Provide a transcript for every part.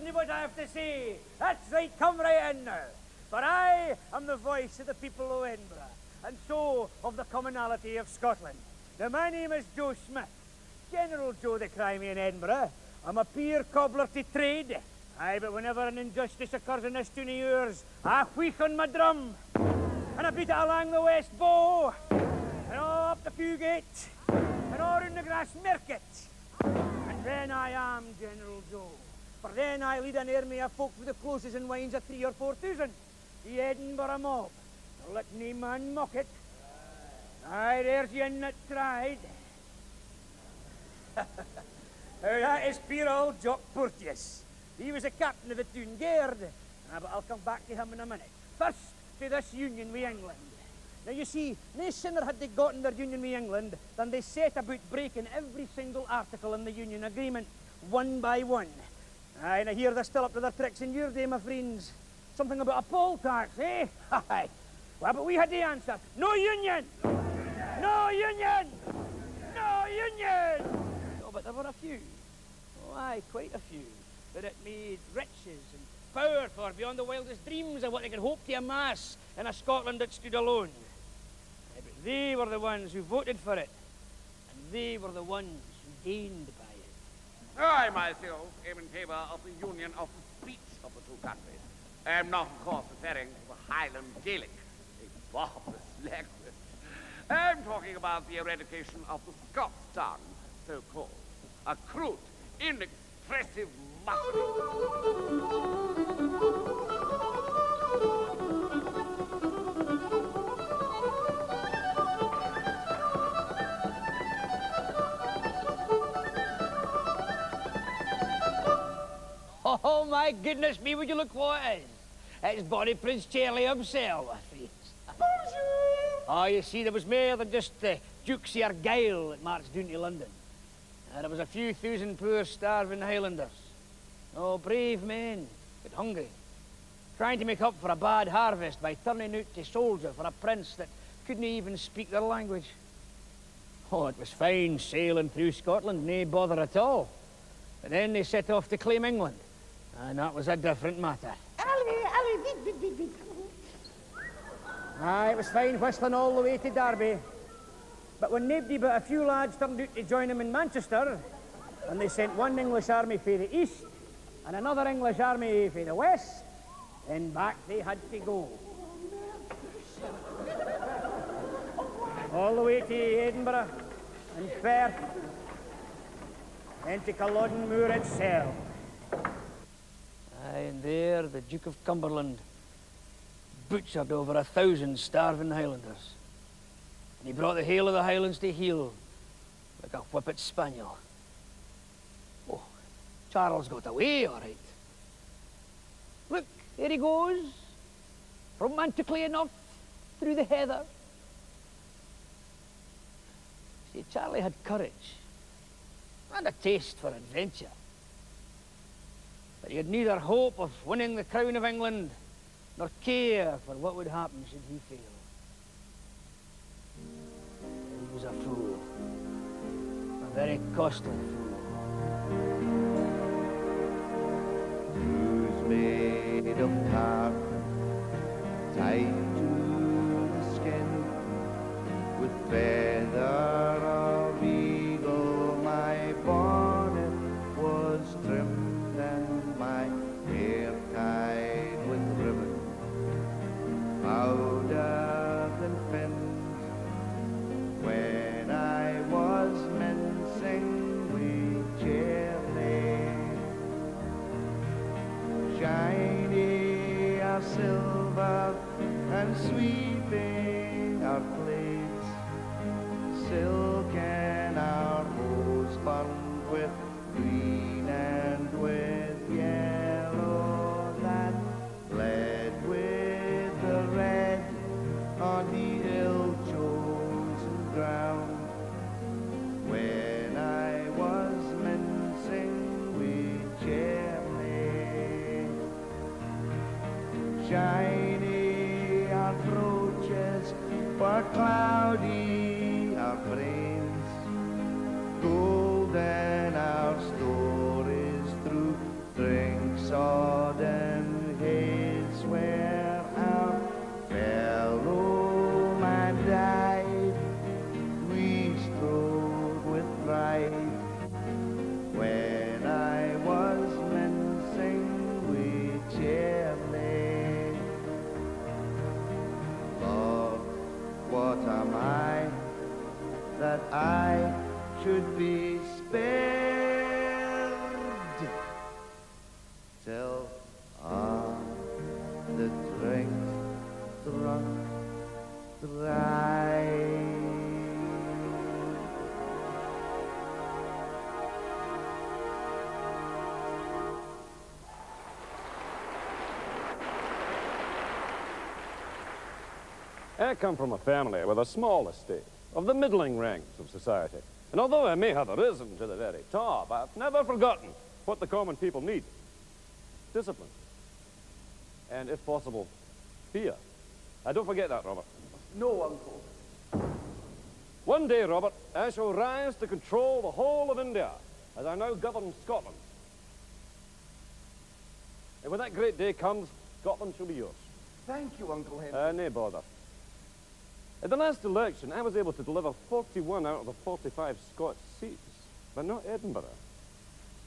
listen to what I have to say. That's right, come right in now. For I am the voice of the people of Edinburgh, and so of the commonality of Scotland. Now, my name is Joe Smith, General Joe the Crimey in Edinburgh. I'm a peer cobbler to trade. Aye, but whenever an injustice occurs in this tune of yours, I wheak on my drum, and I beat it along the West Bow, and all up the Pewgate, and all round the Grass Market. And then I am General Joe. For then I lead an army of folk with the closes and wines of 3,000 or 4,000. The Edinburgh mob. Now let no man mock it. Aye, there's yin that tried. That is poor old Jock Porteous. He was a captain of the Toon Guard. But I'll come back to him in a minute. First, to this union with England. Now you see, no sooner had they gotten their union with England than they set about breaking every single article in the union agreement, one by one. Aye, and I hear they're still up to their tricks in your day, my friends. Something about a poll tax, eh? Aye. Well, but we had the answer. No union! No union! No union! Oh, but there were a few. Oh, aye, quite a few. That it made riches and power for beyond the wildest dreams of what they could hope to amass in a Scotland that stood alone. Aye, but they were the ones who voted for it, and they were the ones who gained by it. I myself am in favour of the union of the speech of the two countries. I am not, of course, referring to the Highland Gaelic, a barbarous language. I am talking about the eradication of the Scots tongue, so-called. A crude, inexpressive muttering. Oh, my goodness me, would you look what it is? It's Bonnie Prince Charlie himself, my friends. Bonjour! Oh, you see, there was more than just the Dukes of Argyll that marched down to London. There was a few thousand poor starving Highlanders. Oh, brave men, but hungry. Trying to make up for a bad harvest by turning out to soldier for a prince that couldn't even speak their language. Oh, it was fine sailing through Scotland, no bother at all. But then they set off to claim England. And that was a different matter. Aye, it was fine whistling all the way to Derby. But when nobody but a few lads turned out to join them in Manchester, and they sent one English army for the east and another English army for the west, then back they had to go. All the way to Edinburgh and Perth, and to Culloden Muir itself. Aye, and there the Duke of Cumberland butchered over 1,000 starving Highlanders. And he brought the hail of the Highlands to heel like a whippet spaniel. Oh, Charles got away, all right. Look, there he goes, romantically enough, through the heather. See, Charlie had courage and a taste for adventure. But he had neither hope of winning the crown of England nor care for what would happen should he fail. He was a fool, a very costly fool. Who's made of tartan, tied to the skin, with feather of eagle my bonnet was trimmed, and my hair tied with ribbon, powdered and pinned, when I was mincing with Charlie, shiny our silver and sweeping our plates, that I should be spared till the drinks drunk dry. I come from a family with a small estate, of the middling ranks of society. And although I may have risen to the very top, I've never forgotten what the common people need. Discipline. And, if possible, fear. Don't forget that, Robert. No, Uncle. One day, Robert, I shall rise to control the whole of India, as I now govern Scotland. And when that great day comes, Scotland shall be yours. Thank you, Uncle Henry. No bother. At the last election, I was able to deliver 41 out of the 45 Scots seats, but not Edinburgh.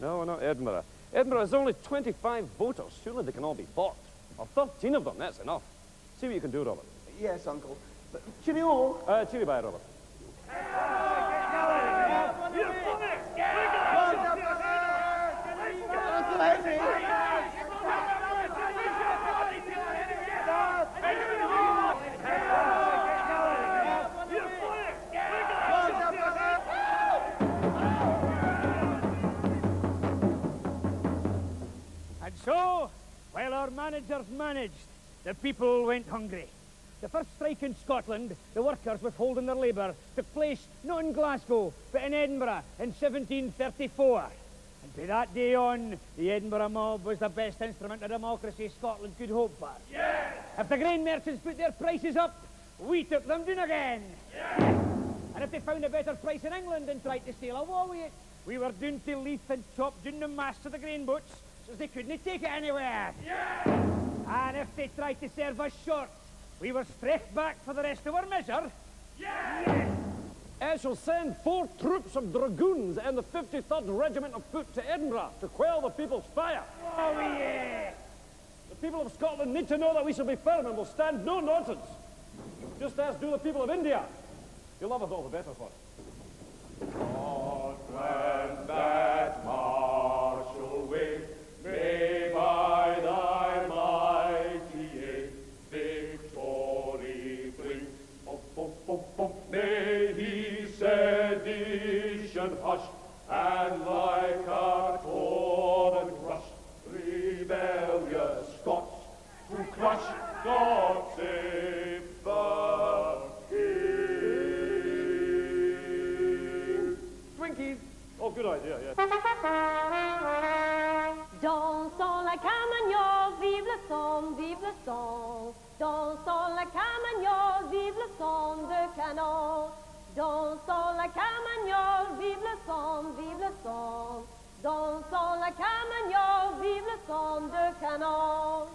No, not Edinburgh. Edinburgh has only 25 voters. Surely they can all be bought. Or 13 of them, that's enough. See what you can do, Robert. Yes, Uncle. But, cheerio. Cheerio, bye, Robert. Uncle Henry! And so, while our managers managed, the people went hungry. The first strike in Scotland, the workers withholding their labour, took place not in Glasgow, but in Edinburgh in 1734. And from that day on, the Edinburgh mob was the best instrument of democracy Scotland could hope for. Yes! If the grain merchants put their prices up, we took them down again. Yes! And if they found a better price in England and tried to steal away with it, we were doomed to leaf and chop down the masts of the grain boats, so they couldn't take it anywhere. Yes! And if they tried to serve us short, we were struck back for the rest of our measure. Yes! I shall send 4 troops of dragoons and the 53rd Regiment of Foot to Edinburgh to quell the people's fire. Oh, yeah! The people of Scotland need to know that we shall be firm and will stand no nonsense. Just as do the people of India. You'll love us all the better for it. God grant that martial way may by thy mighty aid victory bring. May he sedition hush, and like a torrent rush, rebellious Scots who crush God save the King. Twinkies! Oh, good idea, yes. Dansons la Carmagnole, vive le son, vive le son. Dansons la Carmagnole, vive le son de canon. Dansons la Carmagnole, vive le son, vive le son. Dansons la Carmagnole, vive le son de canon.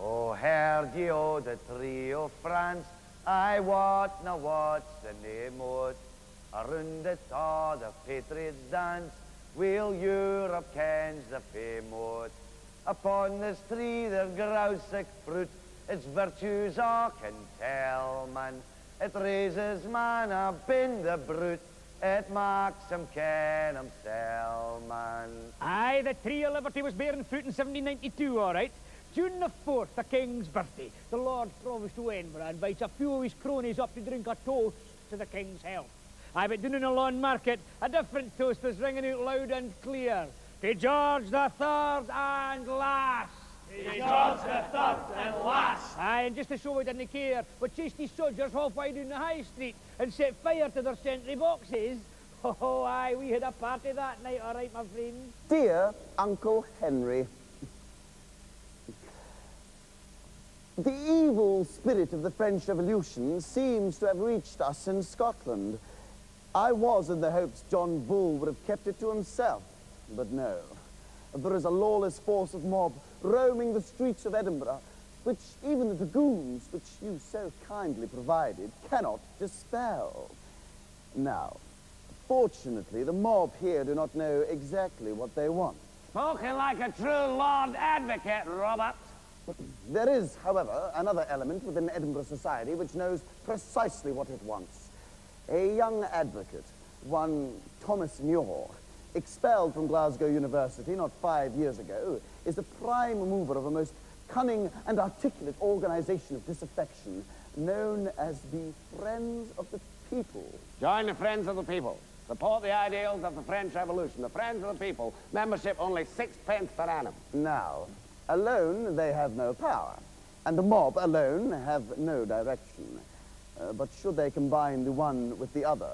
Oh, heard ye o the tree of France, I wot na what's the name o't. Around the taw the patriots dance, while Europe kens the fame o't. Upon this tree there grows sick fruit, its virtues I can tell, man. It raises man up in the brute, it makes him ken himself, man. Aye, the tree of liberty was bearing fruit in 1792, all right. June the 4th, the King's birthday. The Lord Provost of Edinburgh invites a few of his cronies up to drink a toast to the King's health. Aye, but down in the lawn market, a different toast was ringing out loud and clear. To George the 3rd and last. To George the 3rd and last. Aye, and just to show we didn't care, we chased these soldiers halfway down the high street and set fire to their sentry boxes. Oh, aye, we had a party that night, all right, my friends. Dear Uncle Henry, the evil spirit of the French Revolution seems to have reached us in Scotland. I was in the hopes John Bull would have kept it to himself, but no. There is a lawless force of mob roaming the streets of Edinburgh, which even the dragoons, which you so kindly provided, cannot dispel. Now, fortunately, the mob here do not know exactly what they want. Spoken like a true Lord Advocate, Robert. There is, however, another element within Edinburgh society which knows precisely what it wants. A young advocate, one Thomas Muir, expelled from Glasgow University not 5 years ago, is the prime mover of a most cunning and articulate organization of disaffection known as the Friends of the People. Join the Friends of the People. Support the ideals of the French Revolution. The Friends of the People. Membership only 6 pence per annum. Now, alone they have no power, and the mob alone have no direction. But should they combine the one with the other,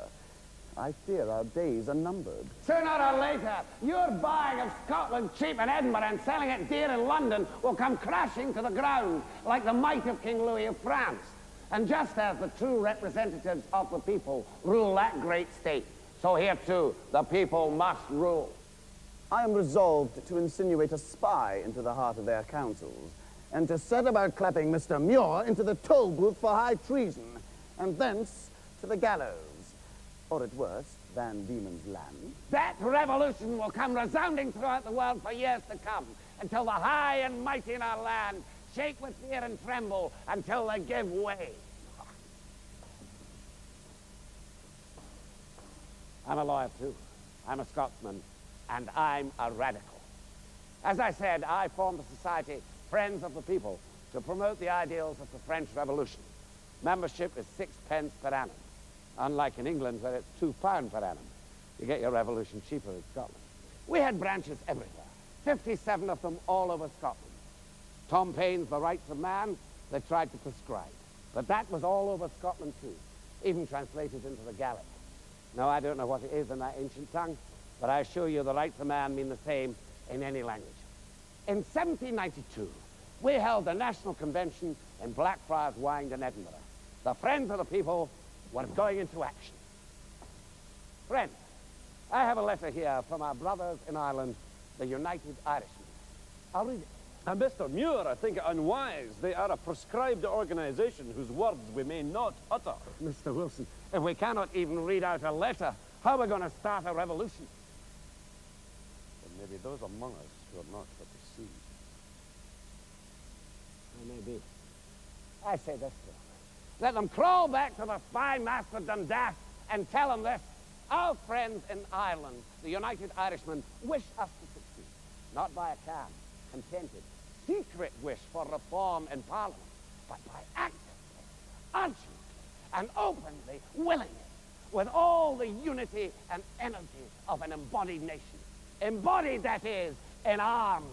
I fear our days are numbered. Sooner or later, your buying of Scotland cheap in Edinburgh and selling it dear in London will come crashing to the ground like the might of King Louis of France. And just as the true representatives of the people rule that great state, so here too, the people must rule. I am resolved to insinuate a spy into the heart of their councils, and to set about clapping Mr. Muir into the toll booth for high treason, and thence to the gallows, or at worst, Van Diemen's Land. That revolution will come resounding throughout the world for years to come, until the high and mighty in our land shake with fear and tremble until they give way. I'm a lawyer too. I'm a Scotsman, and I'm a radical. As I said, I formed the society Friends of the People to promote the ideals of the French Revolution. Membership is 6 pence per annum, unlike in England where it's £2 per annum. You get your revolution cheaper in Scotland. We had branches everywhere, 57 of them all over Scotland. Tom Paine's The Rights of Man, they tried to prescribe. But that was all over Scotland too, even translated into the Gaelic. Now, I don't know what it is in that ancient tongue, but I assure you the rights of man mean the same in any language. In 1792, we held a national convention in Blackfriars Wynd in Edinburgh. The Friends of the People were going into action. Friends, I have a letter here from our brothers in Ireland, the United Irishmen. I'll read it. And Mr. Muir, I think it unwise. They are a proscribed organization whose words we may not utter. Mr. Wilson, if we cannot even read out a letter, how are we going to start a revolution? But maybe those among us who are not for to see. Maybe. I say this to them. Let them crawl back to the spy master Dundas and tell them this. Our friends in Ireland, the United Irishmen, wish us to succeed. Not by a calm, contented, secret wish for reform in Parliament, but by actively, urgently, and openly willing it, with all the unity and energy of an embodied nation. Embodied, that is, in arms.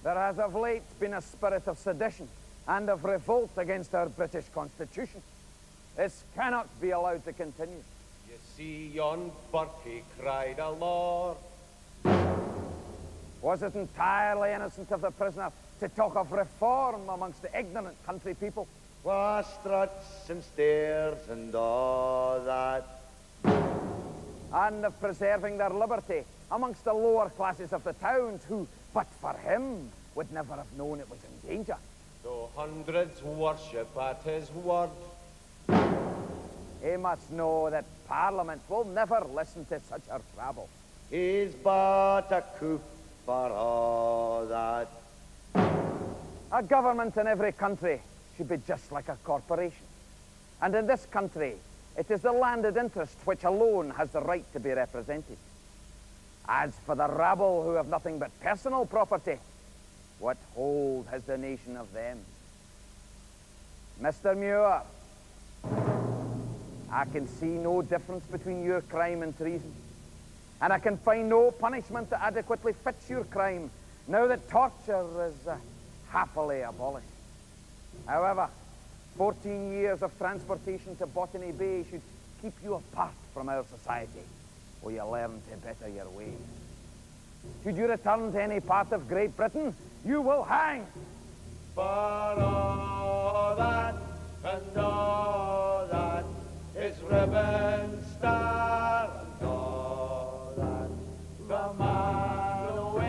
There has of late been a spirit of sedition and of revolt against our British Constitution. This cannot be allowed to continue. You see yon Burkie cried a lord. Was it entirely innocent of the prisoner to talk of reform amongst the ignorant country people? Was struts and stairs and all that. And of preserving their liberty amongst the lower classes of the towns who, but for him, would never have known it was in danger. Though hundreds worship at his word. He must know that Parliament will never listen to such a rabble. He's but a coup for all that. A government in every country should be just like a corporation. And in this country, it is the landed interest which alone has the right to be represented. As for the rabble who have nothing but personal property, what hold has the nation of them? Mr. Muir, I can see no difference between your crime and treason. And I can find no punishment that adequately fits your crime, now that torture is happily abolished. However, 14 years of transportation to Botany Bay should keep you apart from our society, or you learn to better your ways. Should you return to any part of Great Britain, you will hang. For all that and all that, his ribbon star and all that, the man of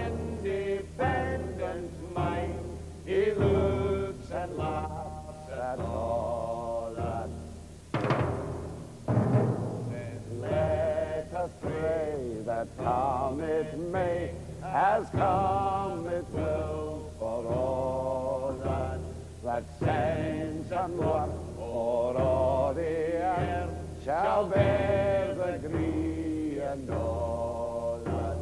independent mind, he looks and laughs. But come it may, as come it will, for all that sense and work for all the earth shall bear the gree and all that,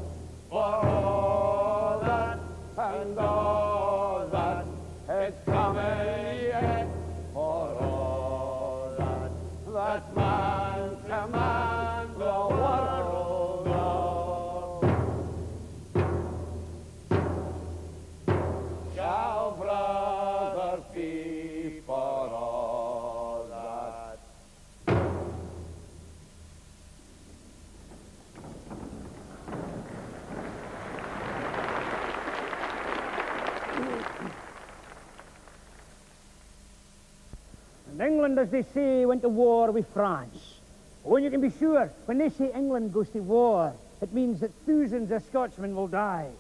for all that and all that, it's coming yet, for all that man command the world of, shall brother be for all that. And England, as they say, went to war with France. Oh, and you can be sure, when they say England goes to war, it means that thousands of Scotchmen will die.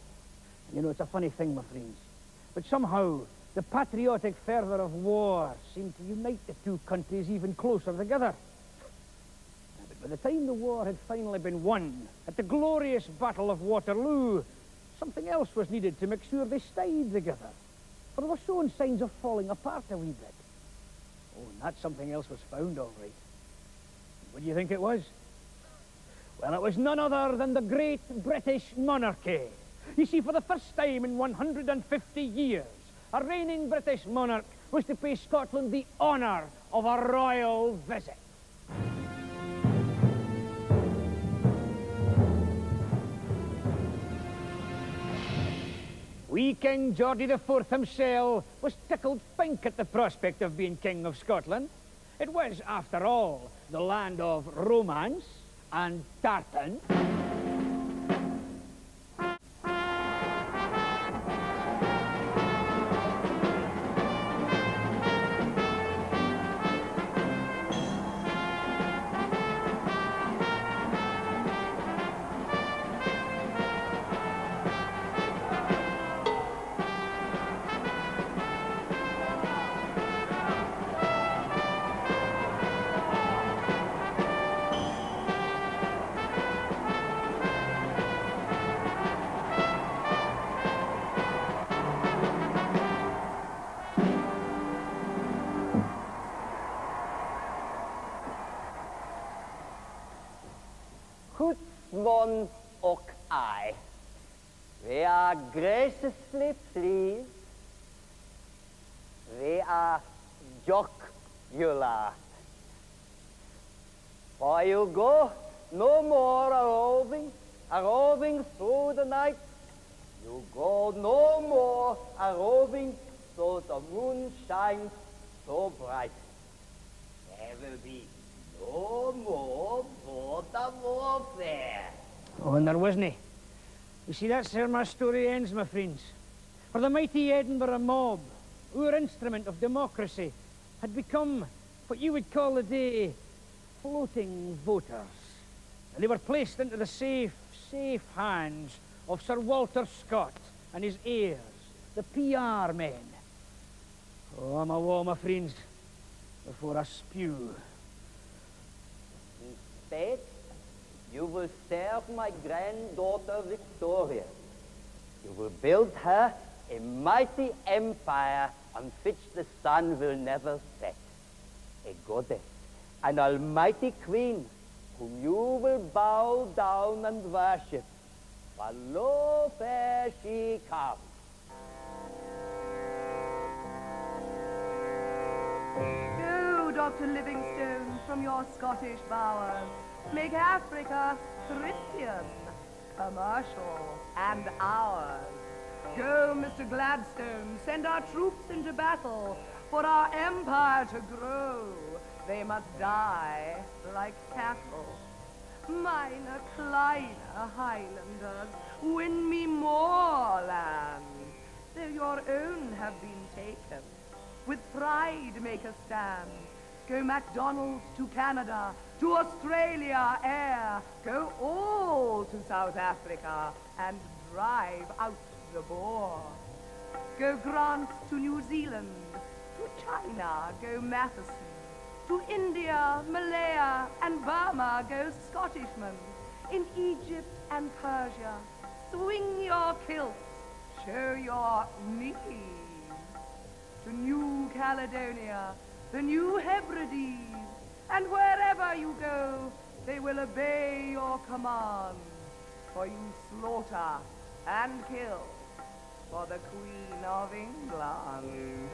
You know, it's a funny thing, my friends. But somehow, the patriotic fervour of war seemed to unite the two countries even closer together. But by the time the war had finally been won, at the glorious Battle of Waterloo, something else was needed to make sure they stayed together. For they were showing signs of falling apart a wee bit. Oh, and that something else was found, all right. What do you think it was? Well, it was none other than the great British monarchy. You see, for the first time in 150 years, a reigning British monarch was to pay Scotland the honour of a royal visit. Wee King Geordie IV himself was tickled pink at the prospect of being King of Scotland. It was, after all, the land of romance and tartan. One och I. We are graciously pleased. We are jocular. For you go no more a-roving through the night. You go no more a-roving so the moon shines so bright. There will be no more border warfare. Oh, and there wasn't. You see, that's where my story ends, my friends. For the mighty Edinburgh mob, our instrument of democracy, had become what you would call today floating voters. And they were placed into the safe hands of Sir Walter Scott and his heirs, the PR men. Oh, I'm a woe, my friends, before I spew. Instead, you will serve my granddaughter Victoria. You will build her a mighty empire on which the sun will never set. A goddess, an almighty queen, whom you will bow down and worship. For lo, fair she comes. Go, Dr. Livingstone, from your Scottish bowers. Make Africa Christian, commercial, and ours. Go, Mr. Gladstone, send our troops into battle for our empire to grow. They must die like cattle. Mine kleine Highlanders, win me more land, though your own have been taken. With pride make a stand. Go MacDonald's to Canada, to Australia air. Go all to South Africa and drive out the Boer. Go Grant to New Zealand, to China go Matheson. To India, Malaya, and Burma go Scottishmen. in Egypt and Persia. Swing your kilts, show your knees. To New Caledonia, the New Hebrides, and wherever you go, they will obey your command. For you slaughter and kill for the Queen of England.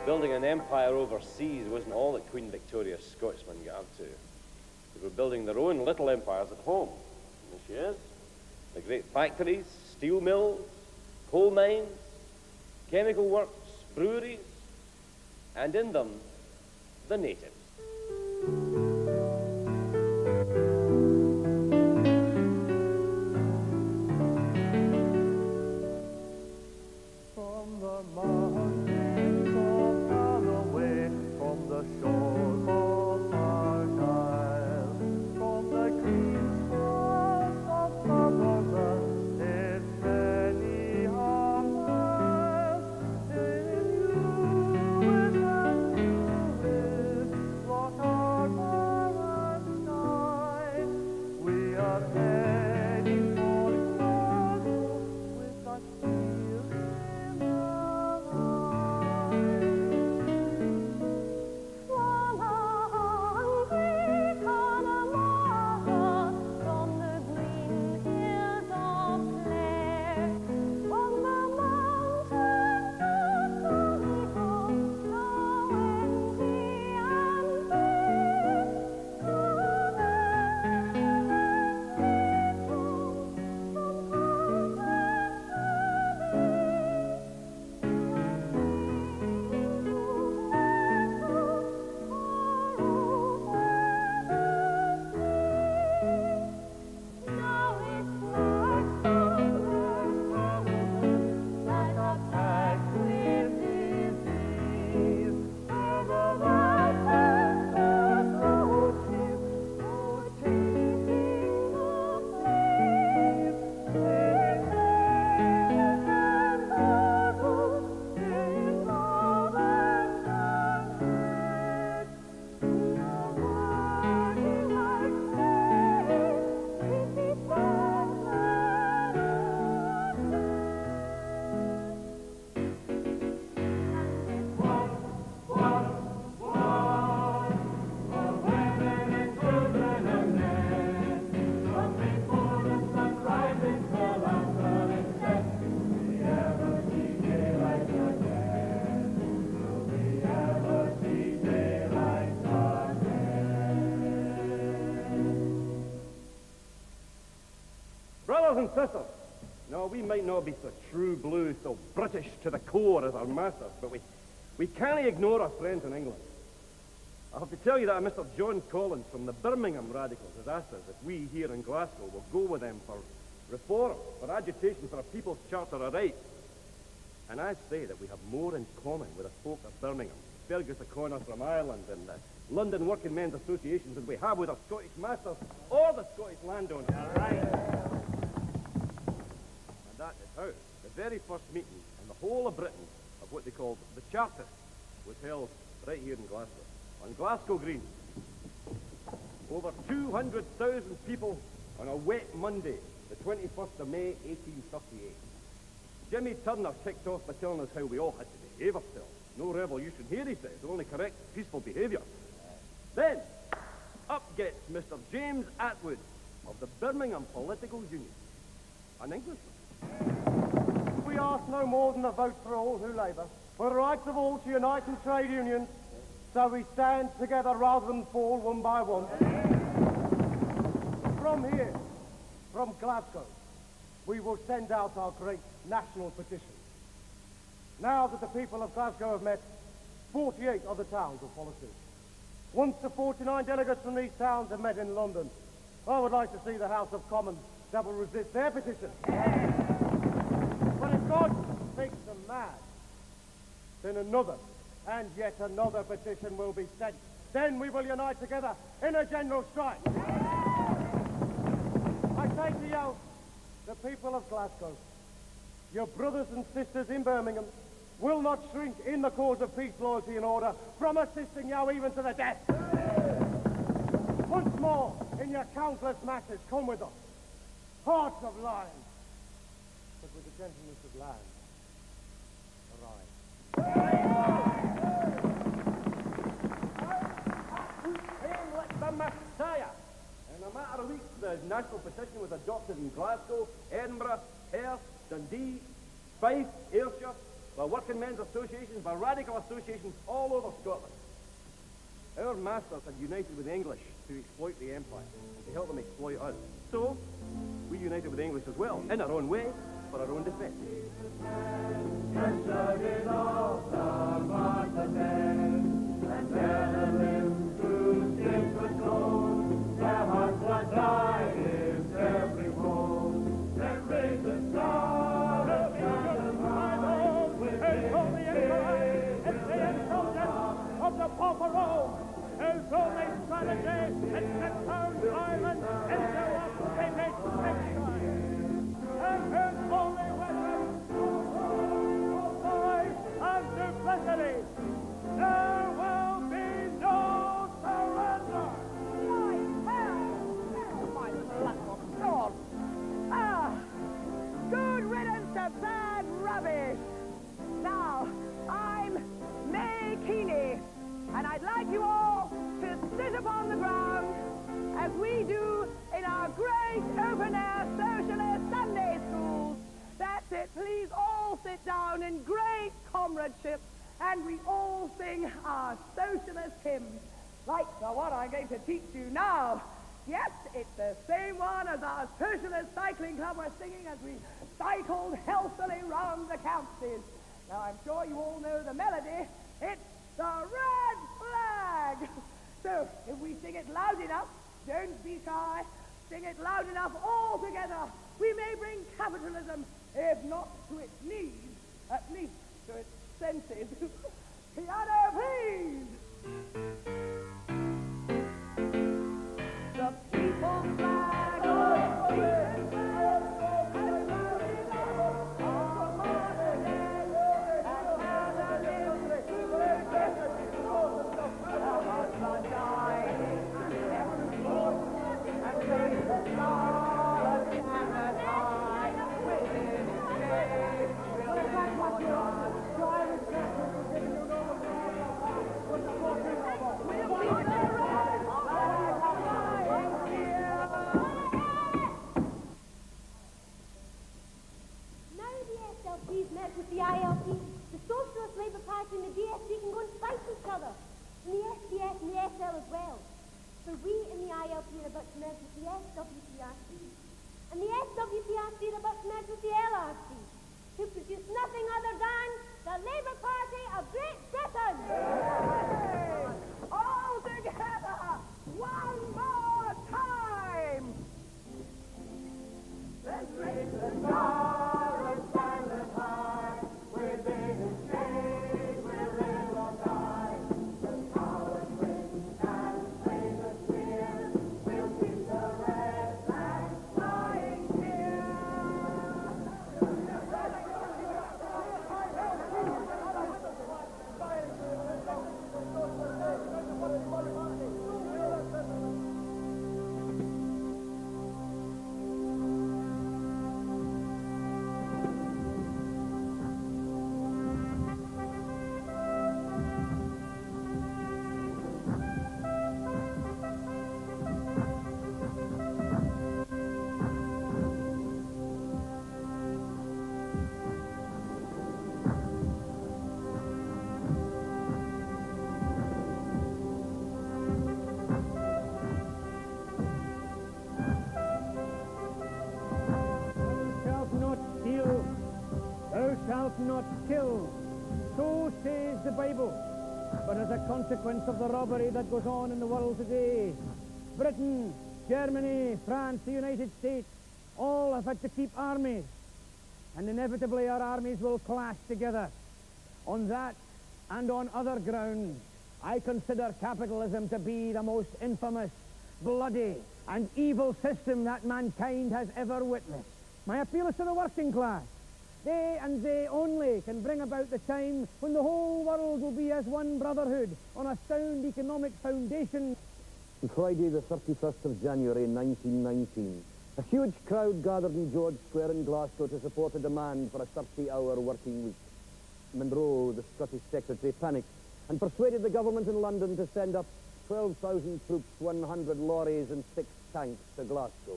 Building an empire overseas wasn't all that Queen Victoria's Scotsmen got up to. They were building their own little empires at home. And there she is. The great factories, steel mills, coal mines, chemical works, breweries, and in them, the natives. From the mountains of Galloway, from the shores of Argyle, from the green swells of Sutherland, it's many a mile. In you is and you is what our barren sky. We are heading for Glasgow with that steel in our eye. From a hungry Connemara, from the green hills of Clare, from the mountains of Donegal, now empty and bare, from now it's like a pack with disease. For the mountains of roaches, chasing the flames. They and marbles in northern sunset. We are working like slaves, pretty Brothers and sisters, no, we might not be so true blue, so British to the core as our masters, but we can't ignore our friends in England. I have to tell you that Mr. John Collins from the Birmingham Radicals has asked us if we here in Glasgow will go with them for reform, for agitation for a People's Charter of Rights. And I say that we have more in common with the folk of Birmingham, Fergus O'Connor from Ireland, and the London Working Men's Associations than we have with our Scottish masters or the Scottish landowners. And that is how the very first meeting in the whole of Britain of what they called the Chartist was held right here in Glasgow, on Glasgow Green. Over 200,000 people on a wet Monday, the 21st of May, 1838. Jimmy Turner kicked off by telling us how we all had to behave ourselves. No revolution here, he says, only correct, peaceful behaviour. Then, up gets Mr. James Atwood of the Birmingham Political Union, an Englishman. We ask no more than a vote for all who labour, for the rights of all to unite in trade unions, so we stand together rather than fall one by one. From here, from Glasgow, we will send out our great national petition. Now that the people of Glasgow have met, 48 other towns will follow suit. Once the 49 delegates from these towns have met in London, I would like to see the House of Commons that will resist their petition. But if God makes them mad, then another and yet another petition will be sent. Then we will unite together in a general strike. I say to you, the people of Glasgow, your brothers and sisters in Birmingham will not shrink in the cause of peace, loyalty and order from assisting you even to the death. Once more, in your countless masses, come with us. Hearts of lions, but with the gentleness of land. The Messiah. In a matter of weeks, the national petition was adopted in Glasgow, Edinburgh, Perth, Dundee, Fife, Ayrshire, by working men's associations, by radical associations all over Scotland. Our masters had united with the English to exploit the empire and to help them exploit us. So, we united with the English as well, in our own way, for our own defence. Of the pauper Rome, whose only strategy is to turn Ireland into a British exile. And whose only weapon of lies and duplicity. There will be no surrender. My platform, go on. Good riddance to bad rubbish. Now, I'm May Keeney, and I'd like you all to sit upon the ground as we do in our great open-air socialist Sunday schools. That's it, please all sit down in great comradeship, and we all sing our socialist hymns, like the one I'm going to teach you now. Yes, it's the same one as our socialist cycling club were singing as we cycled healthily round the campuses. Now, I'm sure you all know the melody. It's the red flag. So, if we sing it loud enough, don't be shy, sing it loud enough all together, we may bring capitalism, if not to its knees, at least to its senses. Piano, please! The people's flag, oh, with the ILP, the Socialist, Labour Party and the DSP can go and fight each other, and the SDS and the SL as well. So we in the ILP are about to merge with the SWPRC, and the SWPRC are about to merge with the LRC, to produce nothing other than the Labour Party of Great Britain! Hey! All together! One more time! Let's raise the star and stand it high. Within its shade we'll live or die. The coward wins and traitors fear. We'll keep the red flag flying here. Not kill. So says the Bible. But as a consequence of the robbery that goes on in the world today, Britain, Germany, France, the United States, all have had to keep armies. And inevitably our armies will clash together. On that and on other grounds, I consider capitalism to be the most infamous, bloody and evil system that mankind has ever witnessed. My appeal is to the working class. They and they only can bring about the time when the whole world will be as one brotherhood on a sound economic foundation. On Friday, the 31st of January 1919, a huge crowd gathered in George Square in Glasgow to support a demand for a 30-hour working week. Monroe, the Scottish Secretary, panicked and persuaded the government in London to send up 12,000 troops, 100 lorries and 6 tanks to Glasgow.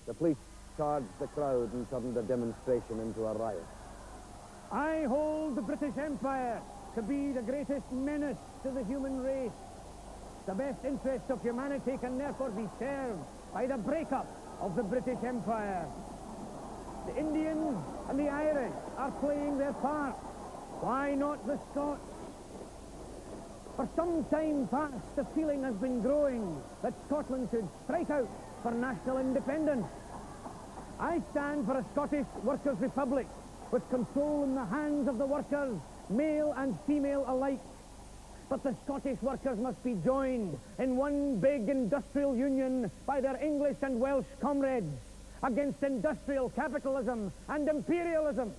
The police charged the crowd and turned the demonstration into a riot. I hold the British Empire to be the greatest menace to the human race. The best interests of humanity can therefore be served by the breakup of the British Empire. The Indians and the Irish are playing their part. Why not the Scots? For some time past, the feeling has been growing that Scotland should strike out for national independence. I stand for a Scottish workers' republic with control in the hands of the workers, male and female alike. But the Scottish workers must be joined in one big industrial union by their English and Welsh comrades against industrial capitalism and imperialism.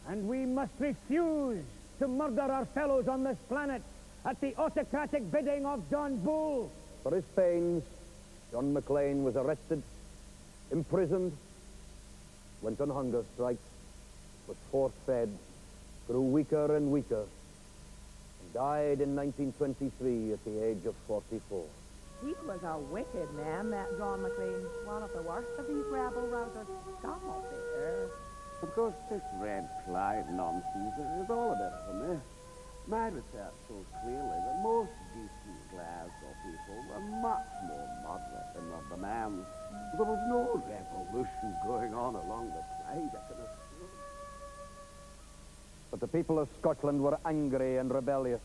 And we must refuse to murder our fellows on this planet at the autocratic bidding of John Bull. For his pains, John McLean was arrested, imprisoned, went on hunger strikes, was force-fed, grew weaker and weaker, and died in 1923 at the age of 44. He was a wicked man, that John McLean. One of the worst of these rabble-rousers. God help it. Of course, this Red Clyde nonsense is all a bit of a myth. My research shows clearly that most decent Glasgow people were much more moderate than the demands. There was no revolution going on along the Clyde, I can assure. But the people of Scotland were angry and rebellious,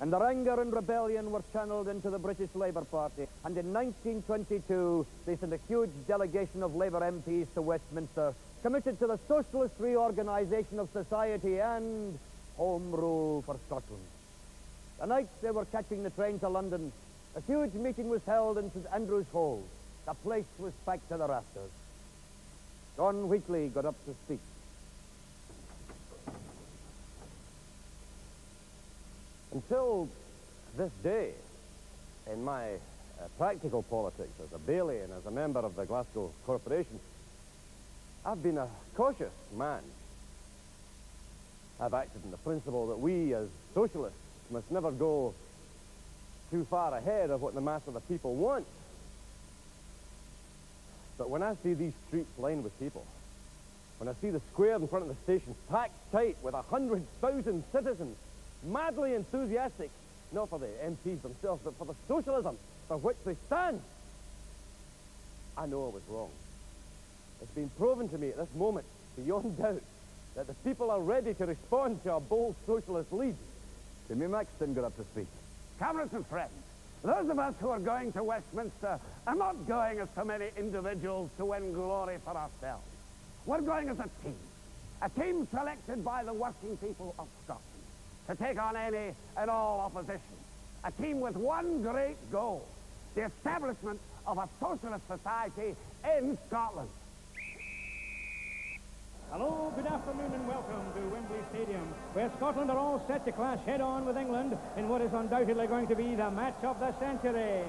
and their anger and rebellion were channeled into the British Labour Party. And in 1922, they sent a huge delegation of Labour MPs to Westminster, committed to the socialist reorganisation of society and Home Rule for Scotland. The night they were catching the train to London, a huge meeting was held in St Andrew's Hall. The place was packed to the rafters. John Wheatley got up to speak. Until this day, in my practical politics as a baillie and as a member of the Glasgow Corporation, I've been a cautious man. I've acted on the principle that we, as socialists, must never go too far ahead of what the mass of the people want. But when I see these streets lined with people, when I see the square in front of the station packed tight with 100,000 citizens, madly enthusiastic, not for the MPs themselves, but for the socialism for which they stand, I know I was wrong. It's been proven to me at this moment, beyond doubt, that the people are ready to respond to a bold socialist lead. Jimmy Maxton got up to speak. Comrades and friends, those of us who are going to Westminster are not going as so many individuals to win glory for ourselves. We're going as a team selected by the working people of Scotland to take on any and all opposition. A team with one great goal, the establishment of a socialist society in Scotland. Hello, good afternoon and welcome to Wembley Stadium, where Scotland are all set to clash head-on with England in what is undoubtedly going to be the match of the century.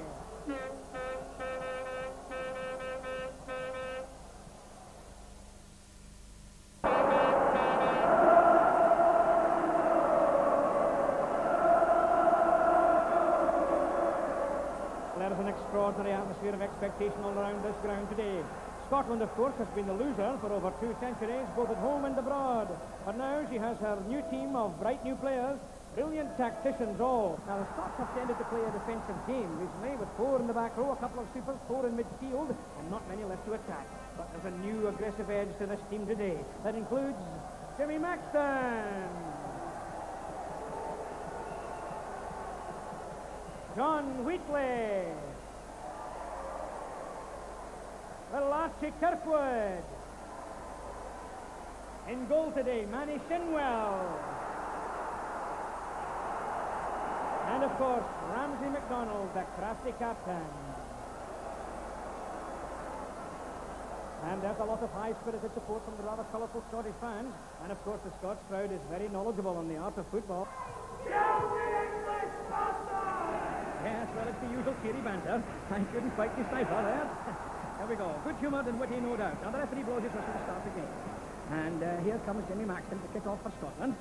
There is an extraordinary atmosphere of expectation all around this ground today. Scotland, of course, has been the loser for over 2 centuries, both at home and abroad. But now she has her new team of bright new players, brilliant tacticians all. Now, the Scots have tended to play a defensive game recently, with 4 in the back row, a couple of supers, 4 in midfield, and not many left to attack. But there's a new aggressive edge to this team today. That includes Jimmy Maxton, John Wheatley, Archie Kirkwood. In goal today, Manny Shinwell. And of course, Ramsay MacDonald, the crafty captain. And there's a lot of high-spirited support from the rather colourful Scottish fans. And, of course, the Scots crowd is very knowledgeable on the art of football. Yes, well, it's the usual cheery banter. I couldn't quite decipher there. There we go. Good-humoured and witty, no doubt. Now, the referee blows his whistle to start the game. And here comes Jimmy Maxton to kick off for Scotland.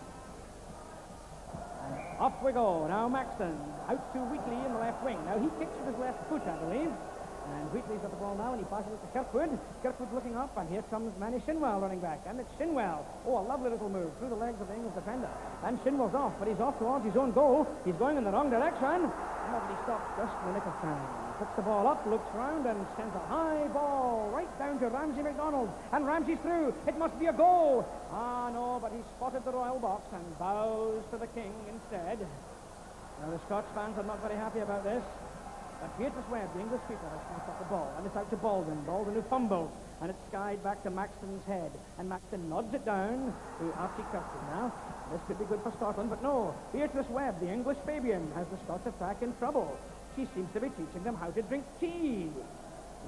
And off we go. Now, Maxton out to Wheatley in the left wing. Now, he kicks with his left foot, I believe. And Wheatley's got the ball now, and he passes it to Kirkwood. Kirkwood's looking up, and here comes Manny Shinwell running back. And it's Shinwell. Oh, a lovely little move through the legs of the English defender. And Shinwell's off, but he's off towards his own goal. He's going in the wrong direction. Lovely stop just in the nick of time. Puts the ball up, looks round, and sends a high ball right down to Ramsay MacDonald. And Ramsay's through. It must be a goal. Ah, no, but he spotted the royal box and bows to the king instead. Now, the Scots fans are not very happy about this. But Beatrice Webb, the English keeper, has snatched up the ball, and it's out to Baldwin. Baldwin who fumbles, and it's skied back to Maxton's head. And Maxton nods it down to Archie Kirkwood. Now, this could be good for Scotland, but no. Beatrice Webb, the English Fabian, has the Scots attack in trouble. She seems to be teaching them how to drink tea.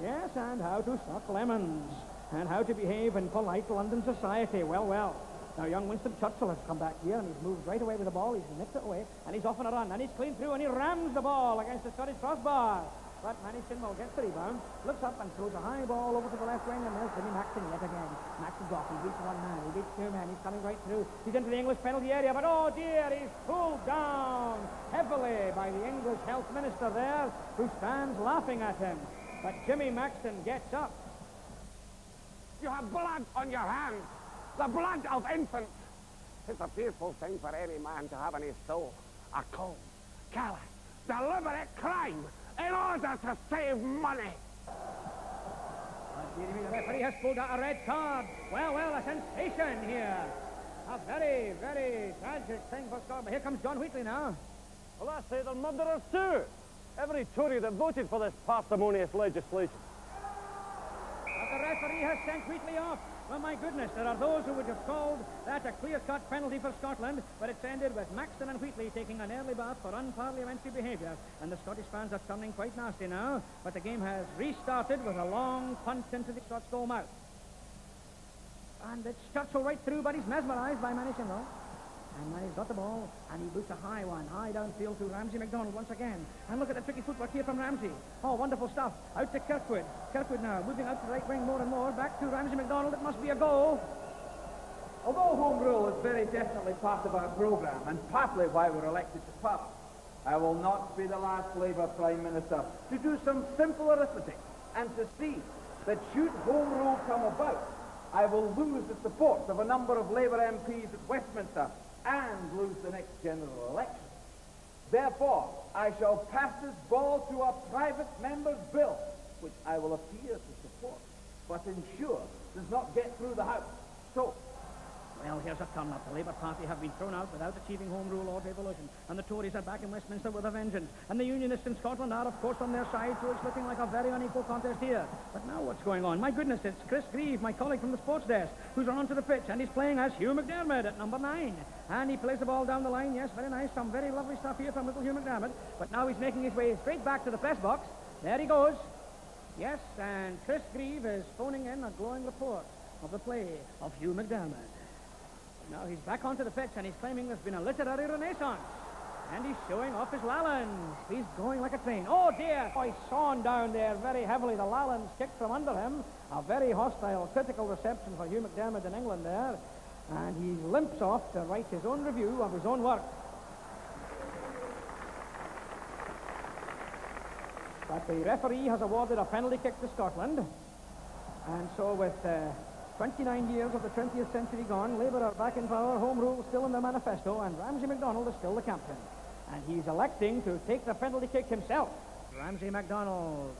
Yes, and how to suck lemons. And how to behave in polite London society. Well, well. Now, young Winston Churchill has come back here, and he's moved right away with the ball. He's nipped it away, and he's off on a run, and he's clean through, and he rams the ball against the Scottish crossbar. But Manny Shinwell gets the rebound, looks up and throws a high ball over to the left wing, and there's Jimmy Maxton yet again. Maxton's off. He beats one man. He beats two men. He's coming right through. He's into the English penalty area, but oh dear, he's pulled down heavily by the English health minister there, who stands laughing at him. But Jimmy Maxton gets up. You have blood on your hands. The blood of infants. It's a fearful thing for any man to have in his soul a cold, callous, deliberate crime in order to save money. The referee has pulled out a red card. Well, well, a sensation here. A very, very tragic thing for Scotland. Here comes John Wheatley now. Well, I say they're murderers too. Every Tory that voted for this parsimonious legislation. But the referee has sent Wheatley off. Well, my goodness, there are those who would have called that a clear-cut penalty for Scotland, but it's ended with Maxton and Wheatley taking an early bath for unparliamentary behaviour, and the Scottish fans are turning quite nasty now, but the game has restarted with a long punt into the Scots goal mouth. And it's Churchill right through, but he's mesmerised by Manny Shinwell. And Manny's got the ball, and he boots a high one, high downfield to Ramsay MacDonald once again. And look at the tricky footwork here from Ramsay. Oh, wonderful stuff. Out to Kirkwood. Kirkwood now, moving out to the right wing more and more. Back to Ramsay MacDonald. It must be a goal. Although Home Rule is very definitely part of our programme, and partly why we're elected to power, I will not be the last Labour Prime Minister to do some simple arithmetic and to see that should Home Rule come about, I will lose the support of a number of Labour MPs at Westminster and lose the next general election. Therefore, I shall pass this ball to a private member's bill, which I will appear to support, but ensure does not get through the House. So, well, here's a turn-up. The Labour Party have been thrown out without achieving Home Rule or devolution, and the Tories are back in Westminster with a vengeance. And the Unionists in Scotland are, of course, on their side, so it's looking like a very unequal contest here. But now what's going on? My goodness, it's Chris Grieve, my colleague from the sports desk, who's on to the pitch, and he's playing as Hugh McDermott at number 9. And he plays the ball down the line. Yes, very nice. Some very lovely stuff here from little Hugh McDermott. But now he's making his way straight back to the press box. There he goes. Yes, and Chris Grieve is phoning in a glowing report of the play of Hugh McDermott. Now he's back onto the pitch, and he's claiming there's been a literary renaissance. And he's showing off his Lalans. He's going like a train. Oh, dear! Oh, he's sawn down there very heavily. The Lalans kicked from under him. A very hostile, critical reception for Hugh McDermott in England there. And he limps off to write his own review of his own work. But the referee has awarded a penalty kick to Scotland. And so with 29 years of the 20th century gone, Labour are back in power, Home Rule still in their manifesto, and Ramsay MacDonald is still the captain. And he's electing to take the penalty kick himself. Ramsay MacDonald.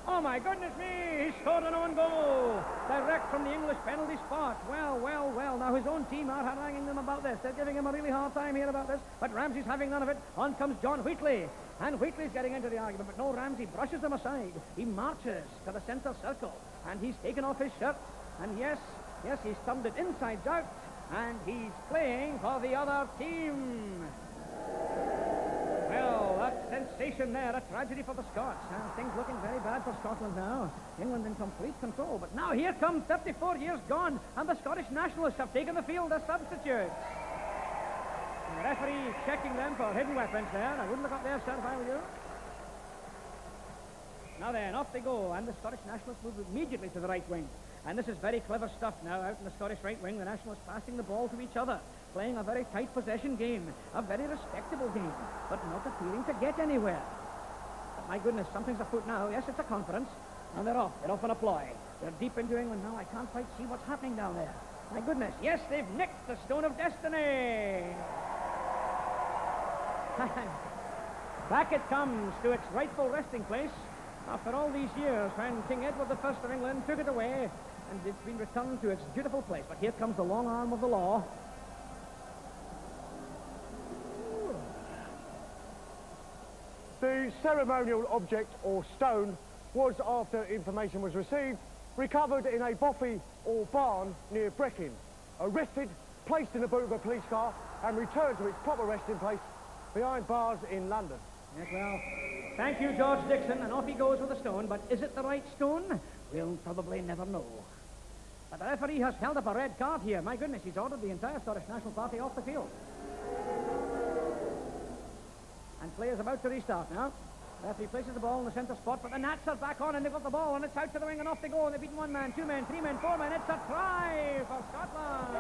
Oh, my goodness me! He scored an own goal! Direct from the English penalty spot. Well, well, well. Now, his own team are haranguing them about this. They're giving him a really hard time here about this. But Ramsay's having none of it. On comes John Wheatley. And Wheatley's getting into the argument. But no, Ramsay brushes them aside. He marches to the centre circle. And he's taken off his shirt. And yes, he's thumbed it inside out. And he's playing for the other team. Well, that's sensation there, a tragedy for the Scots. Things looking very bad for Scotland now. England in complete control. But now here come 34 years gone, and the Scottish nationalists have taken the field as substitutes. And the referee checking them for hidden weapons there. I wouldn't look up there, sir, if I were you. Now then, off they go, and the Scottish nationalists move immediately to the right wing. And this is very clever stuff now out in the Scottish right wing. The nationalists passing the ball to each other, playing a very tight possession game, a very respectable game, but not appearing to get anywhere. But my goodness, something's afoot now. Yes, it's a conference, and they're off on a ploy. They're deep into England now. I can't quite see what's happening down there. My goodness, yes, they've nicked the Stone of Destiny. Back it comes to its rightful resting place. After all these years, when King Edward I of England took it away, and it's been returned to its beautiful place. But here comes the long arm of the law. The ceremonial object, or stone, was, after information was received, recovered in a bothy or barn near Brechin, arrested, placed in the boot of a police car, and returned to its proper resting place behind bars in London. Yes, well, thank you, George Dixon, and off he goes with the stone, but is it the right stone? We'll probably never know. But the referee has held up a red card here. My goodness, he's ordered the entire Scottish National Party off the field. And play is about to restart now. The referee places the ball in the centre spot, but the Nats are back on, and they've got the ball, and it's out to the wing, and off they go, and they've beaten 1 man, 2 men, 3 men, 4 men. It's a try for Scotland.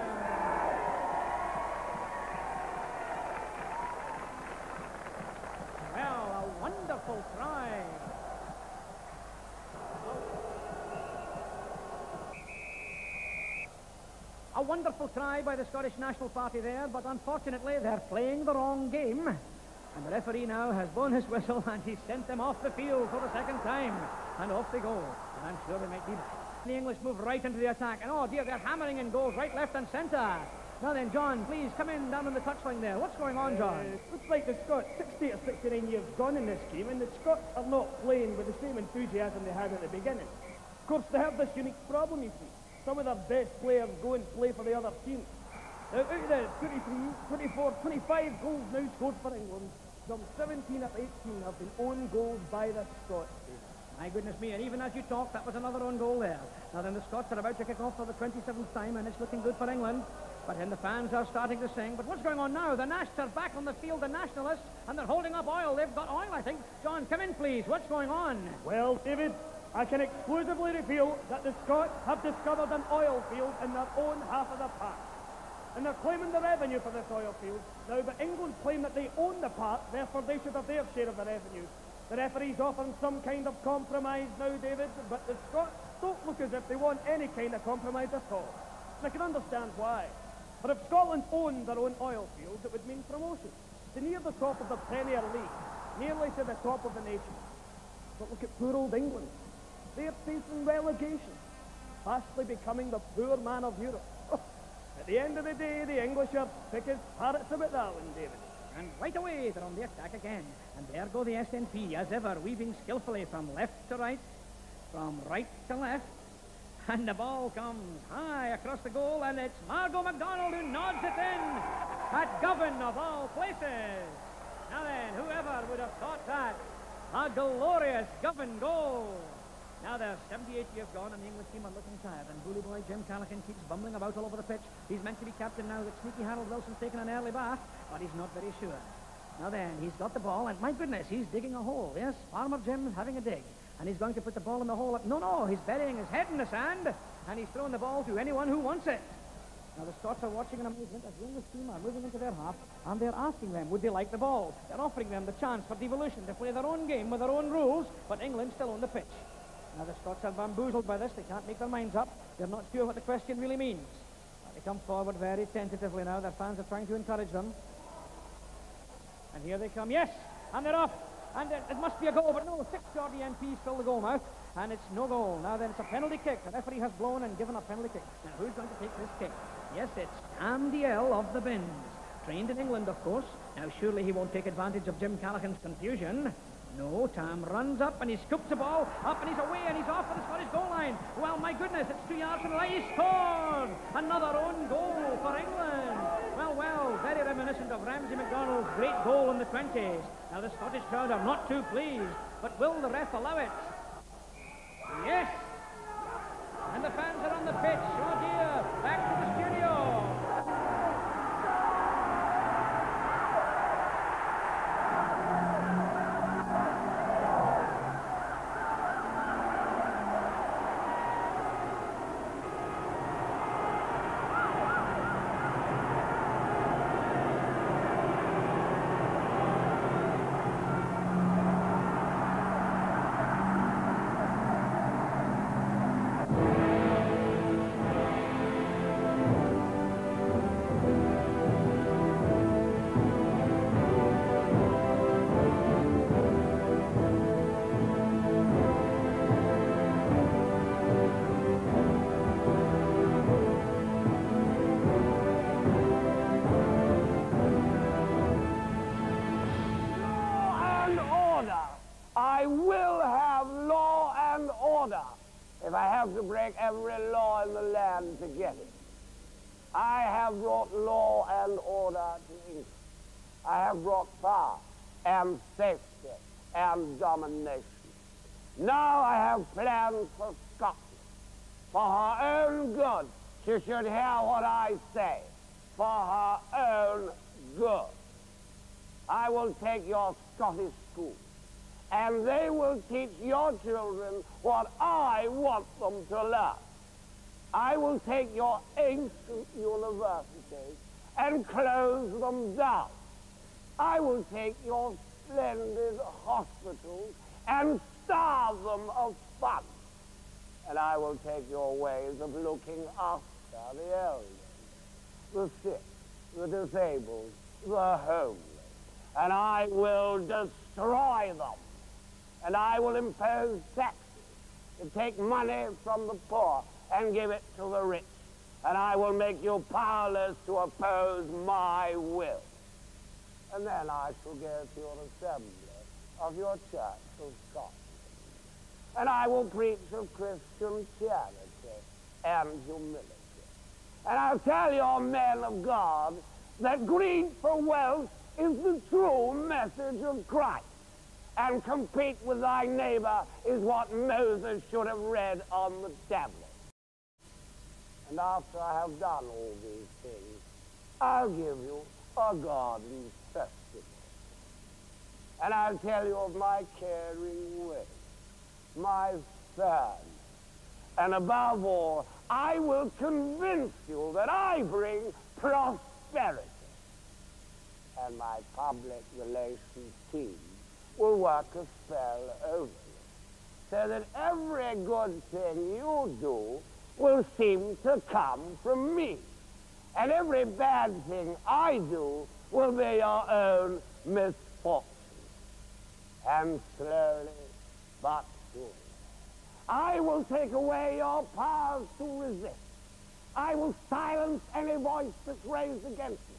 Well, a wonderful try. A wonderful try by the Scottish National Party there, but unfortunately they're playing the wrong game. And the referee now has blown his whistle, and he's sent them off the field for the second time. And off they go. And I'm sure they might be back. The English move right into the attack. And oh dear, they're hammering in goals right, left and centre. Now then, John, please come in down on the touchline there. What's going on, John? Looks like the Scots, 60 or 69 years gone in this game, and the Scots are not playing with the same enthusiasm they had at the beginning. Of course, they have this unique problem, you see. Some of their best players go and play for the other team. Now, out of the 23, 24, 25 goals now scored for England, some 17 of 18 have been own goals by the Scots. My goodness me, and even as you talk, that was another own goal there. Now then, the Scots are about to kick off for the 27th time, and it's looking good for England. But then the fans are starting to sing. But what's going on now? The Nasts are back on the field, the nationalists, and they're holding up oil. They've got oil, I think. John, come in, please. What's going on? Well, David, I can exclusively reveal that the Scots have discovered an oil field in their own half of the park. And they're claiming the revenue for this oil field. Now, but England claim that they own the park, therefore they should have their share of the revenue. The referee's offering some kind of compromise now, David, but the Scots don't look as if they want any kind of compromise at all. And I can understand why. But if Scotland owned their own oil fields, it would mean promotion to near the top of the Premier League, nearly to the top of the nation. But look at poor old England. They're facing relegation, fastly becoming the poor man of Europe. At the end of the day, the English are thick as parrots about that one, David. And right away, they're on the attack again. And there go the SNP, as ever, weaving skillfully from left to right, from right to left. And the ball comes high across the goal, and it's Margot MacDonald who nods it in at Govan, of all places. Now then, whoever would have thought that? A glorious Govan goal. Now there's 78 years gone, and the English team are looking tired, and bully boy Jim Callaghan keeps bumbling about all over the pitch. He's meant to be captain now that sneaky Harold Wilson's taken an early bath, but he's not very sure. Now then, he's got the ball, and my goodness, he's digging a hole. Yes, Farmer Jim's having a dig. And he's going to put the ball in the hole. No, he's burying his head in the sand, and he's throwing the ball to anyone who wants it. Now, the Scots are watching in amazement as the English team are moving into their half, and they're asking them, would they like the ball? They're offering them the chance for devolution to play their own game with their own rules, but England still on the pitch. Now, the Scots are bamboozled by this. They can't make their minds up. They're not sure what the question really means. They come forward very tentatively now. Their fans are trying to encourage them. And here they come. Yes, and they're off. And it must be a goal, but no, 6 Geordie MPs fill the goal mouth, and it's no goal. Now then, it's a penalty kick. The referee has blown and given a penalty kick. Now, who's going to take this kick? Yes, it's Sam DL of the Bins. Trained in England, of course. Now, surely he won't take advantage of Jim Callaghan's confusion. No, Tam runs up, and he scoops the ball up, and he's away, and he's off for the Scottish goal line. Well, my goodness, it's 2 yards from the line. He scored! Another own goal for England. Well, very reminiscent of Ramsay MacDonald's great goal in the 20s. Now the Scottish crowd are not too pleased, but will the ref allow it? Yes! And the fans are on the pitch. Oh dear! Back to the studio! I will have law and order if I have to break every law in the land to get it. I have brought law and order to England. I have brought power and safety and domination. Now I have plans for Scotland. For her own good, she should hear what I say. For her own good. I will take your Scottish schools, and they will teach your children what I want them to learn. I will take your ancient universities and close them down. I will take your splendid hospitals and starve them of funds. And I will take your ways of looking after the elders, the sick, the disabled, the homeless, and I will destroy them. And I will impose taxes to take money from the poor and give it to the rich. And I will make you powerless to oppose my will. And then I shall go to your assembly of your Church of Scotland. And I will preach of Christian charity and humility. And I'll tell your men of God that greed for wealth is the true message of Christ. And compete with thy neighbor is what Moses should have read on the tablet. And after I have done all these things, I'll give you a garden festival. And I'll tell you of my caring way, my fairness. And above all, I will convince you that I bring prosperity. And my public relations team will work a spell over you, so that every good thing you do will seem to come from me, and every bad thing I do will be your own misfortune. And slowly but surely, I will take away your powers to resist. I will silence any voice that's raised against me.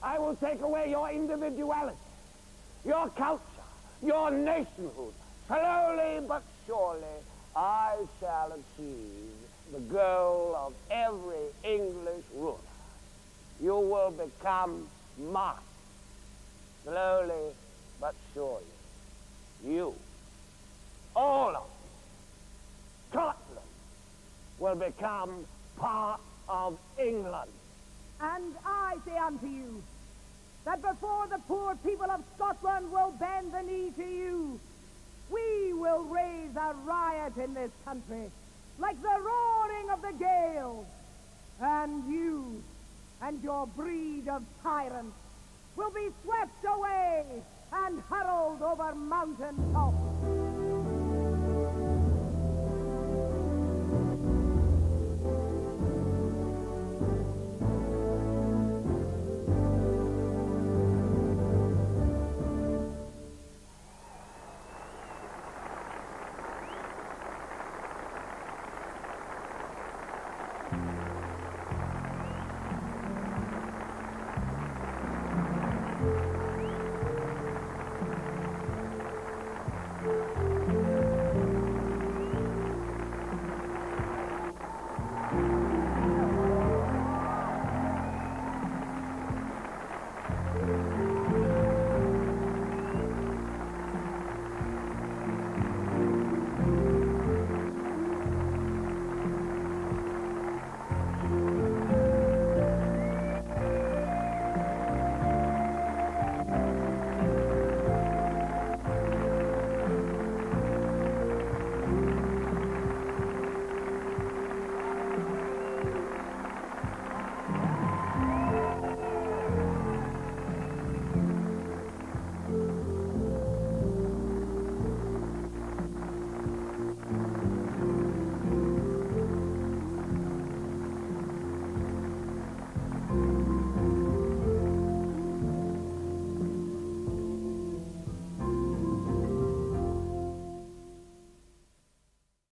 I will take away your individuality, your culture, your nationhood. Slowly but surely, I shall achieve the goal of every English ruler. You will become mine. Slowly but surely, you, all of you, Scotland, will become part of England. And I say unto you, that before the poor people of Scotland will bend the knee to you, we will raise a riot in this country, like the roaring of the gale, and you and your breed of tyrants will be swept away and hurled over mountain tops.